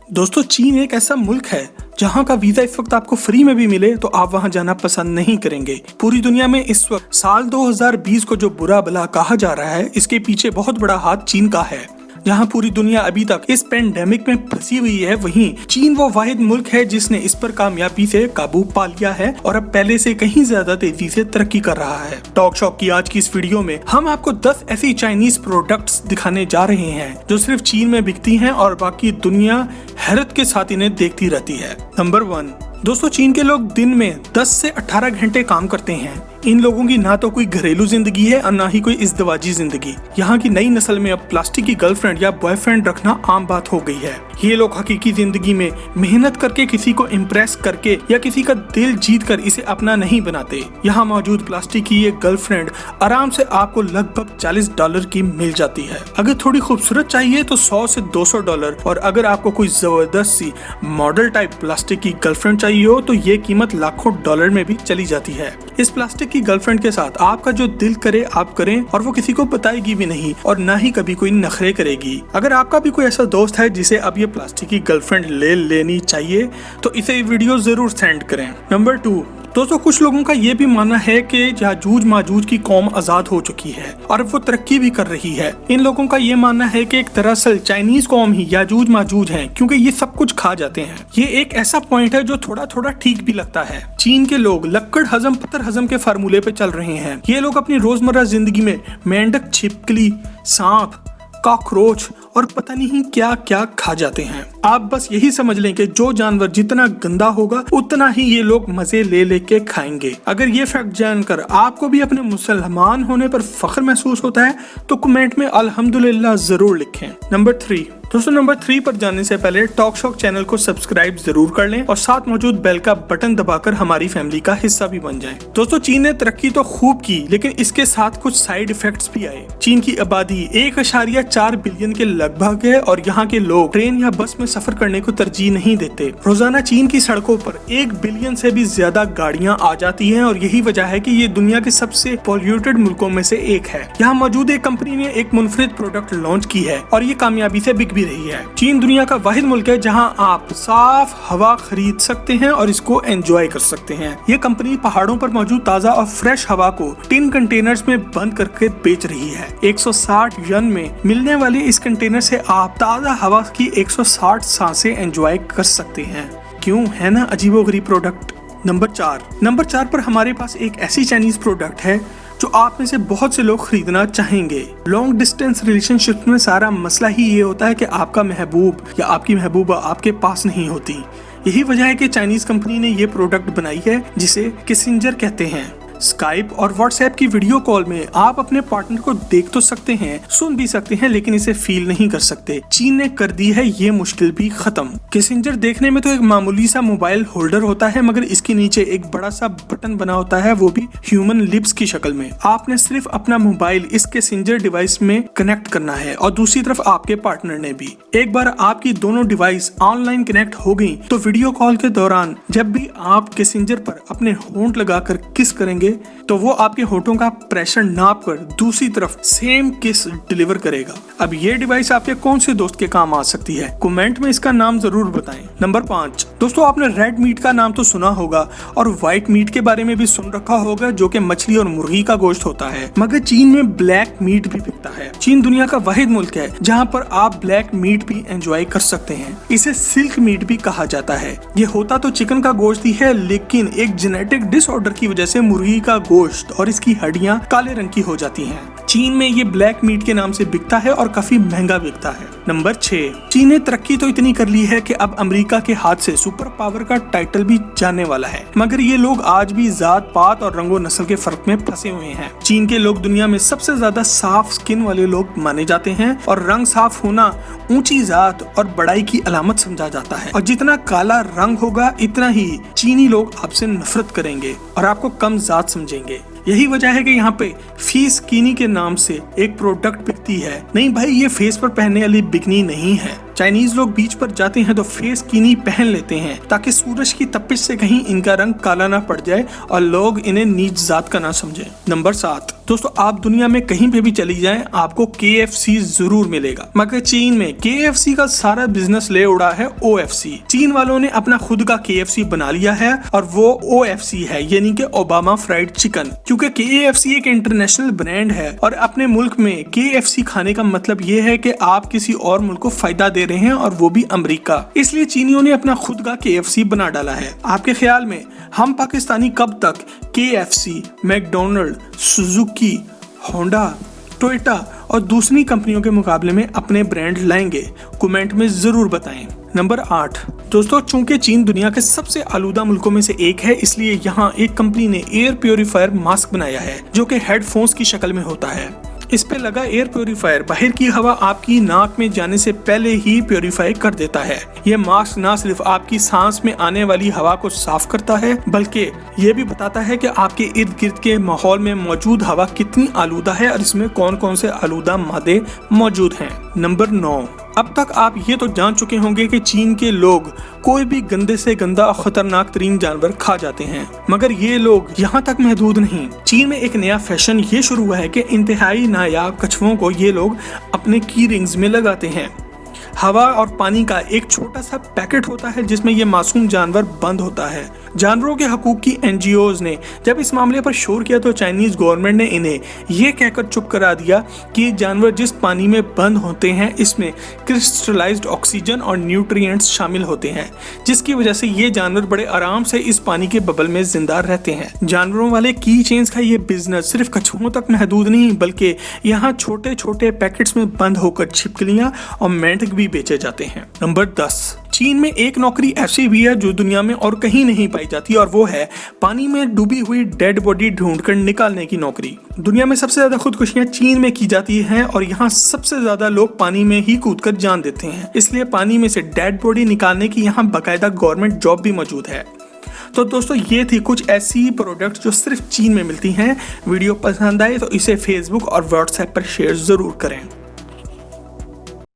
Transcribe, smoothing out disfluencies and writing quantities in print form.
दोस्तों, चीन एक ऐसा मुल्क है जहाँ का वीजा इस वक्त आपको फ्री में भी मिले तो आप वहाँ जाना पसंद नहीं करेंगे। पूरी दुनिया में इस वक्त साल 2020 को जो बुरा भला कहा जा रहा है, इसके पीछे बहुत बड़ा हाथ चीन का है। जहाँ पूरी दुनिया अभी तक इस पेंडेमिक में फंसी हुई है, वहीं चीन वो वाहिद मुल्क है जिसने इस पर कामयाबी से काबू पा लिया है और अब पहले से कहीं ज्यादा तेजी से तरक्की कर रहा है। टॉक शॉक की आज की इस वीडियो में हम आपको 10 ऐसी चाइनीज प्रोडक्ट्स दिखाने जा रहे हैं जो सिर्फ चीन में बिकती हैं और बाकी दुनिया हैरत के साथ इन्हें देखती रहती है। नंबर 1, दोस्तों, चीन के लोग दिन में 10 से 18 घंटे काम करते हैं। इन लोगों की ना तो कोई घरेलू जिंदगी है और ना ही कोई इज़्दिवाजी जिंदगी। यहाँ की नई नस्ल में अब प्लास्टिक की गर्लफ्रेंड या बॉयफ्रेंड रखना आम बात हो गई है। ये लोग हकीकी जिंदगी में मेहनत करके किसी को इम्प्रेस करके या किसी का दिल जीत कर इसे अपना नहीं बनाते। यहाँ मौजूद प्लास्टिक की ये गर्लफ्रेंड आराम से आपको लगभग $40 की मिल जाती है। अगर थोड़ी खूबसूरत चाहिए तो $100 से $200, और अगर आपको कोई जबरदस्त सी मॉडल टाइप प्लास्टिक की गर्लफ्रेंड चाहिए हो तो ये कीमत लाखों डॉलर में भी चली जाती है। इस प्लास्टिक की गर्लफ्रेंड के साथ आपका जो दिल करे आप करें और वो किसी को बताएगी भी नहीं और ना ही कभी कोई नखरे करेगी। अगर आपका भी कोई ऐसा दोस्त है जिसे अब ये प्लास्टिक की गर्लफ्रेंड ले लेनी चाहिए तो इसे ये वीडियो जरूर सेंड करें। नंबर 2, दोस्तों, कुछ लोगों का ये भी मानना है कि याजूज माजूज की कौम आजाद हो चुकी है और वो तरक्की भी कर रही है। इन लोगों का ये मानना है कि एक दरअसल चाइनीज कौम ही याजूज माजूज है, क्योंकि ये सब कुछ खा जाते हैं। ये एक ऐसा पॉइंट है जो थोड़ा थोड़ा ठीक भी लगता है। चीन के लोग लक्कड़ हजम पत्थर हजम के फार्मूले पे चल रहे हैं। ये लोग अपनी रोजमर्रा जिंदगी में मेंढक, छिपकली, सांप, कॉकरोच और पता नहीं क्या क्या खा जाते हैं। आप बस यही समझ लें कि जो जानवर जितना गंदा होगा उतना ही ये लोग मजे ले लेके खाएंगे। अगर ये फैक्ट जानकर आपको भी अपने मुसलमान होने पर फख्र महसूस होता है तो कमेंट में अल्हम्दुलिल्लाह जरूर लिखें। नंबर 3, दोस्तों, नंबर 3 पर जाने से पहले टॉक शॉक चैनल को सब्सक्राइब जरूर कर लें और साथ मौजूद बेल का बटन दबाकर हमारी फैमिली का हिस्सा भी बन जाएं। दोस्तों, चीन ने तरक्की तो खूब की, लेकिन इसके साथ कुछ साइड इफेक्ट्स भी आए। चीन की आबादी 1.4 बिलियन के लगभग है और यहाँ के लोग ट्रेन या बस में सफर करने को तरजीह नहीं देते। रोजाना चीन की सड़कों पर 1 बिलियन से भी ज्यादा गाड़ियाँ आ जाती है और यही वजह है कि ये दुनिया के सबसे पॉल्यूटेड मुल्कों में से एक है। यहाँ मौजूद एक कंपनी ने एक मुनफरिद प्रोडक्ट लॉन्च की है और ये कामयाबी से बिक भी रही है। चीन दुनिया का वाहिद मुल्क है जहाँ आप साफ हवा खरीद सकते हैं और इसको एंजॉय कर सकते हैं। ये कंपनी पहाड़ों पर मौजूद ताज़ा और फ्रेश हवा को टिन कंटेनर्स में बंद करके बेच रही है। 160 यन में मिलने वाले इस कंटेनर से आप ताज़ा हवा की 160 सांसें एंजॉय कर सकते हैं। क्यों, है ना अजीबोगरीब प्रोडक्ट। नंबर 4 पर हमारे पास एक ऐसी चाइनीज प्रोडक्ट है जो आप में से बहुत से लोग खरीदना चाहेंगे। लॉन्ग डिस्टेंस रिलेशनशिप में सारा मसला ही ये होता है कि आपका महबूब या आपकी महबूबा आपके पास नहीं होती। यही वजह है कि चाइनीज कंपनी ने ये प्रोडक्ट बनाई है जिसे किसिंजर कहते हैं। स्काइप और व्हाट्सएप की वीडियो कॉल में आप अपने पार्टनर को देख तो सकते हैं, सुन भी सकते हैं, लेकिन इसे फील नहीं कर सकते। चीन ने कर दी है ये मुश्किल भी खत्म। किसिंजर देखने में तो एक मामूली सा मोबाइल होल्डर होता है, मगर इसके नीचे एक बड़ा सा बटन बना होता है, वो भी ह्यूमन लिप्स की शक्ल में। आपने सिर्फ अपना मोबाइल इस किसिंजर डिवाइस में कनेक्ट करना है और दूसरी तरफ आपके पार्टनर ने भी। एक बार आपकी दोनों डिवाइस ऑनलाइन कनेक्ट हो गई तो वीडियो कॉल के दौरान जब भी आप किसिंजर पर अपने होंठ लगाकर किस करेंगे तो वो आपके होठों का प्रेशर नाप कर दूसरी तरफ सेम किस डिलीवर करेगा। अब ये डिवाइस आपके कौन से दोस्त के काम आ सकती है? कमेंट में इसका नाम जरूर बताएं। नंबर 5, दोस्तों, आपने रेड मीट का नाम तो सुना होगा और व्हाइट मीट के बारे में भी सुन रखा होगा, जो कि मछली और मुर्गी का गोश्त होता है, मगर चीन में ब्लैक मीट भी बिकता है। चीन दुनिया का वाहिद मुल्क है जहाँ पर आप ब्लैक मीट भी एंजॉय कर सकते हैं। इसे सिल्क मीट भी कहा जाता है। ये होता तो चिकन का गोश्त ही है, लेकिन एक जेनेटिक डिसऑर्डर की वजह से मुर्गी का गोश्त और इसकी हड्डियां काले रंग की हो जाती हैं। चीन में ये ब्लैक मीट के नाम से बिकता है और काफी महंगा बिकता है। नंबर 6, चीन ने तरक्की तो इतनी कर ली है कि अब अमेरिका के हाथ से सुपर पावर का टाइटल भी जाने वाला है, मगर ये लोग आज भी जात पात और रंगो नस्ल के फर्क में फंसे हुए हैं। चीन के लोग दुनिया में सबसे ज्यादा साफ स्किन वाले लोग माने जाते हैं और रंग साफ होना ऊंची जात और बड़ाई की अलामत समझा जाता है। और जितना काला रंग होगा इतना ही चीनी लोग आपसे नफरत करेंगे और आपको कम जात समझेंगे। यही वजह है कि यहाँ पे फेस स्किनी के नाम से एक प्रोडक्ट बिकती है। नहीं भाई, ये फेस पर पहनने वाली बिकनी नहीं है। चाइनीज लोग बीच पर जाते हैं तो फेस किनी पहन लेते हैं ताकि सूरज की तपिश से कहीं इनका रंग काला ना पड़ जाए और लोग इन्हें नीच जात का ना समझें। नंबर 7, दोस्तों आप दुनिया में कहीं पे भी चली जाएं आपको KFC जरूर मिलेगा, मगर चीन में KFC का सारा बिजनेस ले उड़ा है OFC। चीन वालों ने अपना खुद का KFC बना लिया है और वो OFC है, यानी कि ओबामा फ्राइड चिकन। क्योंकि KFC एक इंटरनेशनल ब्रांड है और अपने मुल्क में KFC खाने का मतलब ये है कि आप किसी और मुल्क को फायदा दे रहे हैं और वो भी अमेरिका। इसलिए चीनियों ने अपना खुद का KFC बना डाला है। आपके ख्याल में हम पाकिस्तानी कब तक KFC, McDonald, Suzuki, Honda, Toyota और दूसरी कंपनियों के मुकाबले में अपने ब्रांड लाएंगे? कमेंट में जरूर बताएं। नंबर 8, दोस्तों चूंकि चीन दुनिया के सबसे आलूदा मुल्कों में से एक है, इसलिए यहाँ एक कंपनी ने एयर प्योरीफायर मास्क बनाया है जो कि हेडफोन्स की शक्ल में होता है। इस पे लगा एयर प्योरीफायर बाहर की हवा आपकी नाक में जाने से पहले ही प्योरीफाई कर देता है। ये मास्क न सिर्फ आपकी सांस में आने वाली हवा को साफ करता है, बल्कि ये भी बताता है कि आपके इर्द गिर्द के माहौल में मौजूद हवा कितनी आलूदा है और इसमें कौन कौन से आलूदा मादे मौजूद हैं। नंबर 9, अब तक आप ये तो जान चुके होंगे कि चीन के लोग कोई भी गंदे से गंदा और खतरनाक तरीन जानवर खा जाते हैं, मगर ये लोग यहाँ तक महदूद नहीं। चीन में एक नया फैशन ये शुरू हुआ है कि इंतहाई नायाब कछुओं को ये लोग अपने की रिंग्स में लगाते हैं। हवा और पानी का एक छोटा सा पैकेट होता है जिसमें ये मासूम जानवर बंद होता है। जानवरों के हकूक की NGOs ने जब इस मामले पर शोर किया तो चाइनीज गवर्नमेंट ने इन्हें ये कहकर चुप करा दिया कि जानवर जिस पानी में बंद होते हैं इसमें क्रिस्टलाइज्ड ऑक्सीजन और न्यूट्रिएंट्स शामिल होते हैं, जिसकी वजह से ये जानवर बड़े आराम से इस पानी के बबल में जिंदा रहते हैं। जानवरों वाले की चेन्स का ये बिजनेस सिर्फ कछुओं तक महदूद नहीं, बल्कि यहाँ छोटे छोटे पैकेट्स में बंद होकर छिपकलियां और मेंढक भी बेचे जाते हैं। नंबर 10, चीन में एक नौकरी ऐसी भी है जो दुनिया में और कहीं नहीं पाई जाती और वो है पानी में डूबी हुई डेड बॉडी ढूंढकर निकालने की नौकरी। दुनिया में सबसे ज्यादा खुदकुशियां चीन में की जाती हैं और यहाँ सबसे ज्यादा लोग पानी में ही कूदकर जान देते हैं, इसलिए पानी में से डेड बॉडी निकालने की यहाँ बाकायदा गवर्नमेंट जॉब भी मौजूद है। तो दोस्तों ये थी कुछ ऐसी प्रोडक्ट्स जो सिर्फ चीन में मिलती हैं। वीडियो पसंद आए तो इसे फेसबुक और व्हाट्सएप पर शेयर जरूर करें।